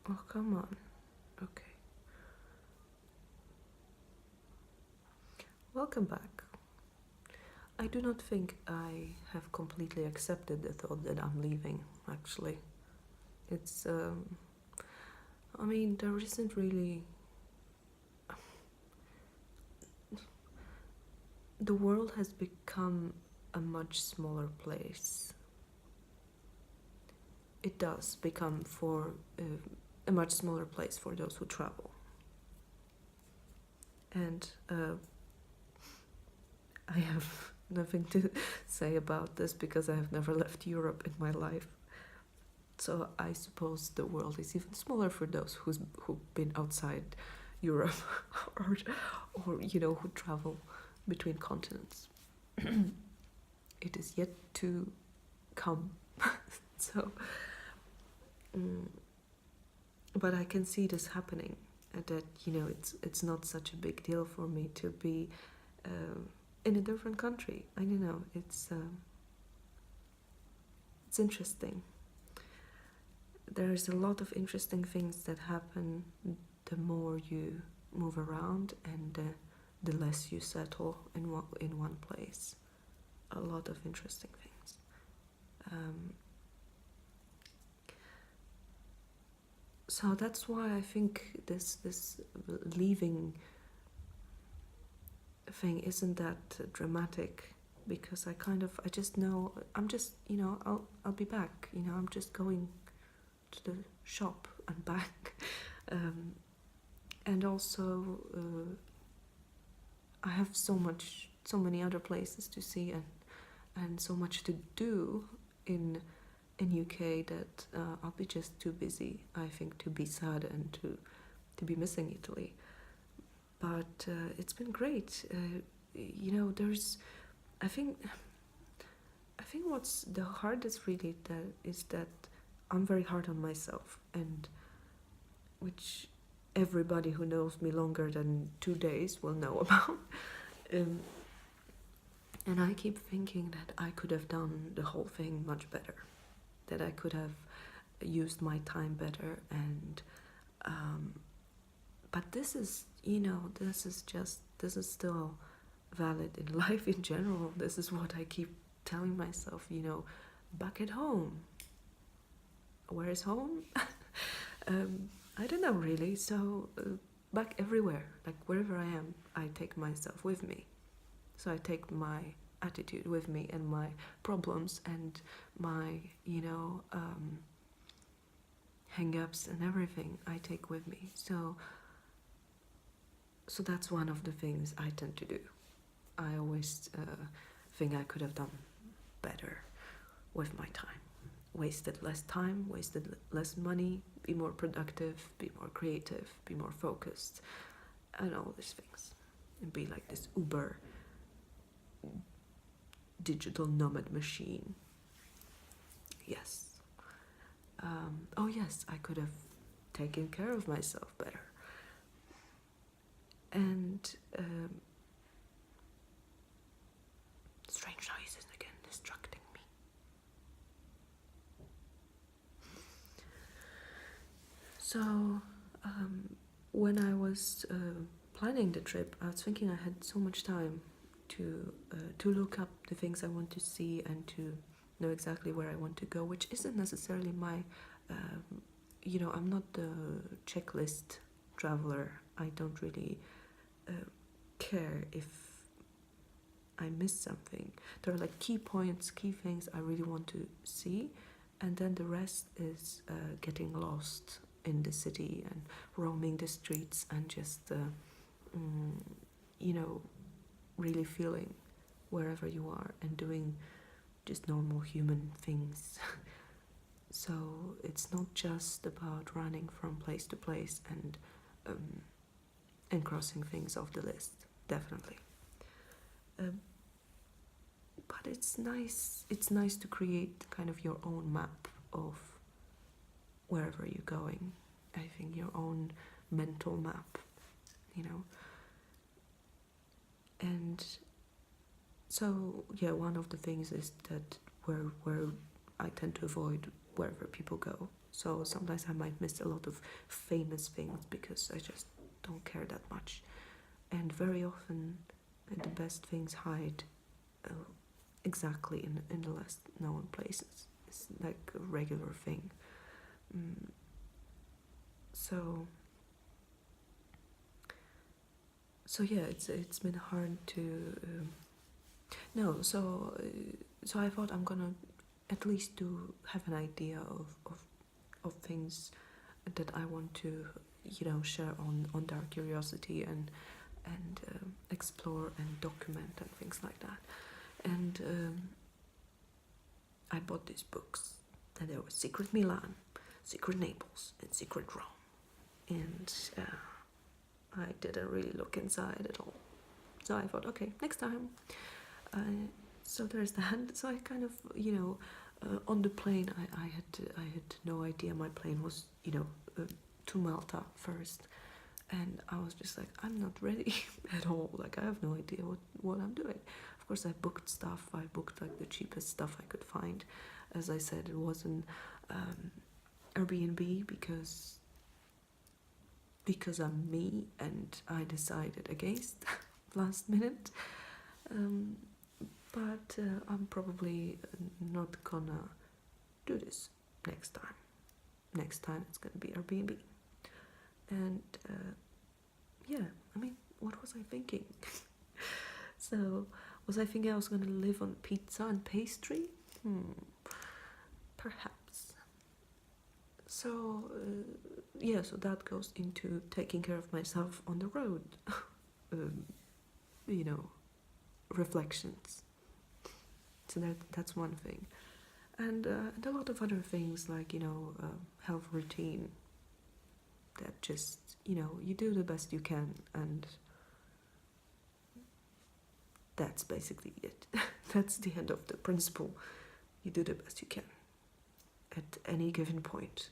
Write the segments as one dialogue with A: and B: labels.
A: Oh, come on. Okay. Welcome back. I do not think I have completely accepted the thought that I'm leaving, actually. It's, I mean, there isn't really. The world has become a much smaller place. It does become a much smaller place for those who travel. And I have nothing to say about this because I have never left Europe in my life. So I suppose the world is even smaller for those who've been outside Europe or who travel between continents. It is yet to come. So, mm, but I can see this happening. That it's not such a big deal for me to be in a different country. I don't know. It's interesting. There's a lot of interesting things that happen the more you move around and the less you settle in one place. A lot of interesting things. So that's why I think this leaving thing isn't that dramatic, because I just know I'll be back. I'm just going to the shop and back. And also I have so many other places to see and so much to do in UK that I'll be just too busy, I think, to be sad and to be missing Italy. But it's been great. There's I think what's the hardest really is that I'm very hard on myself, and which everybody who knows me longer than 2 days will know about. um, and I keep thinking that I could have done the whole thing much better, that I could have used my time better, and but this is still valid in life in general. This is what I keep telling myself, back at home. Where is home? I don't know really. So back everywhere, like wherever I am, I take myself with me. So I take my attitude with me and my problems and my hang-ups and everything I take with me. So that's one of the things I tend to do. I always think I could have done better with my time. Wasted less time, wasted less money, be more productive, be more creative, be more focused, and all these things. And be like this uber digital nomad machine. Yes. Oh yes, I could have taken care of myself better. And strange noises again distracting me. So when I was planning the trip, I was thinking I had so much time to look up the things I want to see and to know exactly where I want to go, which isn't necessarily my I'm not the checklist traveler. I don't really care if I miss something. There are like key points, key things I really want to see, and then the rest is getting lost in the city and roaming the streets and just really feeling wherever you are and doing just normal human things. So it's not just about running from place to place and crossing things off the list, definitely. But it's nice. It's nice to create kind of your own map of wherever you're going. I think your own mental map, And so yeah, one of the things is that where I tend to avoid wherever people go. So sometimes I might miss a lot of famous things because I just don't care that much. And very often, the best things hide exactly in the less known places. It's like a regular thing. Mm. So yeah, it's been hard to no. So I thought I'm gonna at least have an idea of things that I want to share on Dark Curiosity and explore and document and things like that. And I bought these books, and there was Secret Milan, Secret Naples, and Secret Rome. And I didn't really look inside at all. So I thought, okay, next time. So there's that. So I kind of, on the plane, I had no idea my plane was, to Malta first. And I was just like, I'm not ready at all. Like, I have no idea what I'm doing. Of course, I booked stuff. I booked like the cheapest stuff I could find. As I said, it wasn't Airbnb because I'm me and I decided against last minute. But I'm probably not gonna do this next time. Next time it's gonna be Airbnb. And yeah, I mean, what was I thinking? So, was I thinking I was gonna live on pizza and pastry? Perhaps. So, yeah, so that goes into taking care of myself on the road. Reflections. So that's one thing. And a lot of other things like, health routine that just, you do the best you can, and that's basically it. That's the end of the principle. You do the best you can at any given point.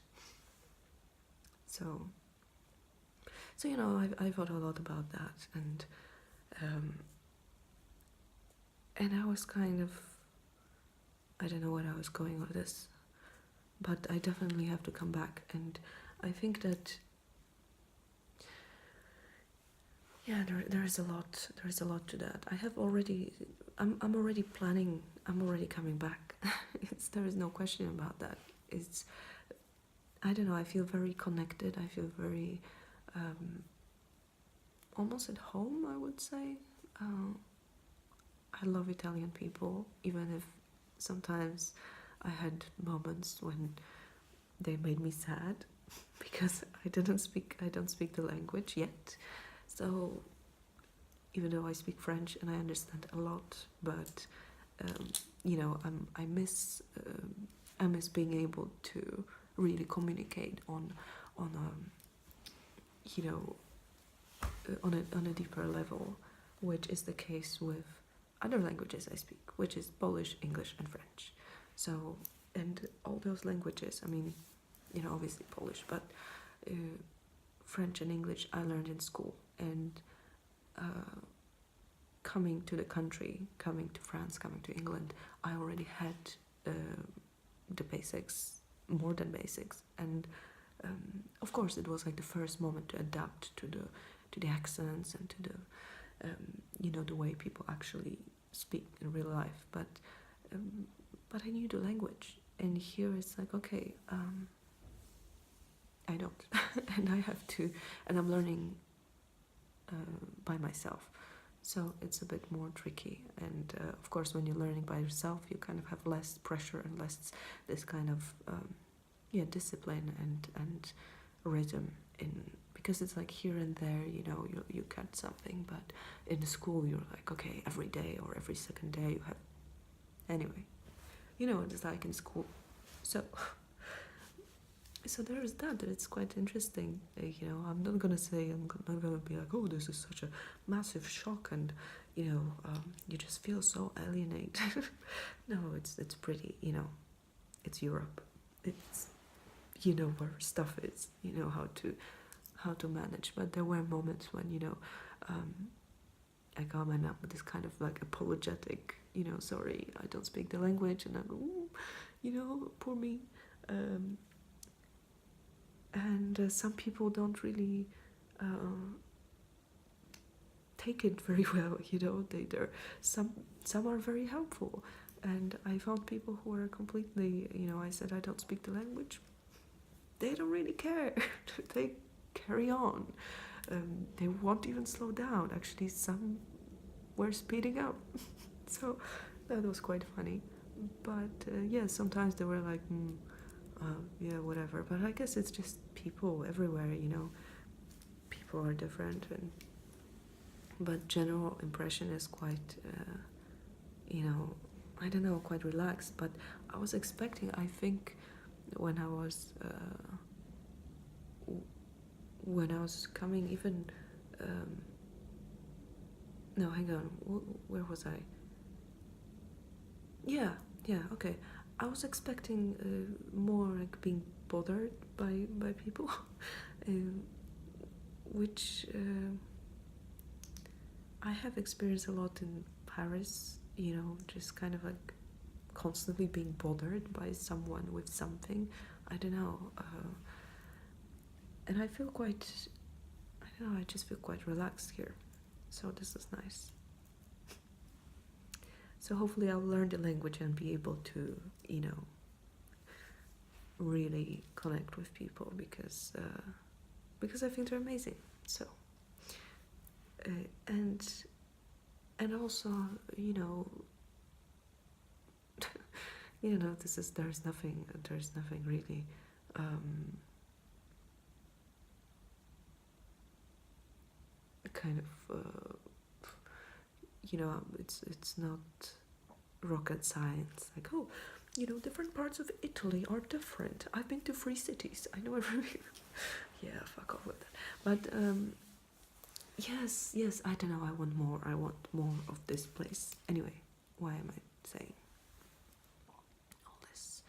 A: So I thought a lot about that, and I was kind of, I don't know where I was going with this, but I definitely have to come back, and I think that there is a lot to that. I'm already planning. I'm already coming back. There is no question about that. I don't know. I feel very connected. I feel very almost at home, I would say. I love Italian people, even if sometimes I had moments when they made me sad because I don't speak the language yet. So even though I speak French and I understand a lot, but I miss being able to really communicate on a deeper level, which is the case with other languages I speak, which is Polish, English, and French. So, and all those languages, I mean, obviously Polish, but French and English I learned in school, and coming to the country, coming to France, coming to England, I already had the basics, more than basics, and of course it was like the first moment to adapt to the accents and to the the way people actually speak in real life, but I knew the language, and here it's like, okay, I don't, and I have to, and I'm learning by myself, so it's a bit more tricky. And of course, when you're learning by yourself, you kind of have less pressure and less this kind of discipline and rhythm in, because it's like here and there, you get something, but in the school you're like, okay, every day or every second day you have, anyway, it's like in school. So there is that it's quite interesting. I'm not gonna say, I'm not gonna be like, oh, this is such a massive shock, and you just feel so alienated. No, it's pretty, it's Europe, it's where stuff is, how to manage. But there were moments when I come and up with this kind of like apologetic, sorry, I don't speak the language, and I'm, poor me. and some people don't really take it very well. They're some are very helpful, and I found people who are completely, I said I don't speak the language, they don't really care. They carry on. They won't even slow down. Actually, some were speeding up. So that was quite funny. But yeah, sometimes they were like, yeah, whatever. But I guess it's just people everywhere, People are different, but general impression is quite, I don't know, quite relaxed. But I was expecting, I think, when I was coming, even no, hang on, where was I? Yeah, okay. I was expecting more like being bothered by people, um, which I have experienced a lot in Paris. Just kind of like constantly being bothered by someone with something. I don't know, and I feel quite. I don't know. I just feel quite relaxed here, so this is nice. So hopefully I'll learn the language and be able to, really connect with people because I think they're amazing. So and also, there's nothing really kind of it's not rocket science, like, oh, different parts of Italy are different. I've been to 3 cities, I know everything. Yeah, fuck off with that. But yes, I don't know, I want more of this place. Anyway, why am I saying all this?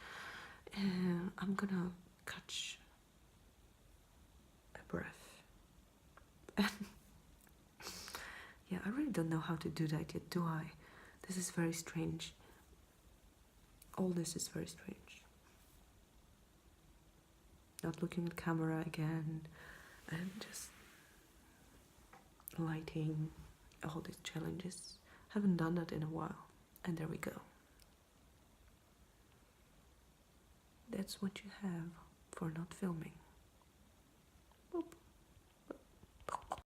A: I'm gonna catch a breath. Yeah, I really don't know how to do that yet, do I? This is very strange. All this is very strange. Not looking at camera again, and just lighting, all these challenges. Haven't done that in a while, and there we go. That's what you have for not filming.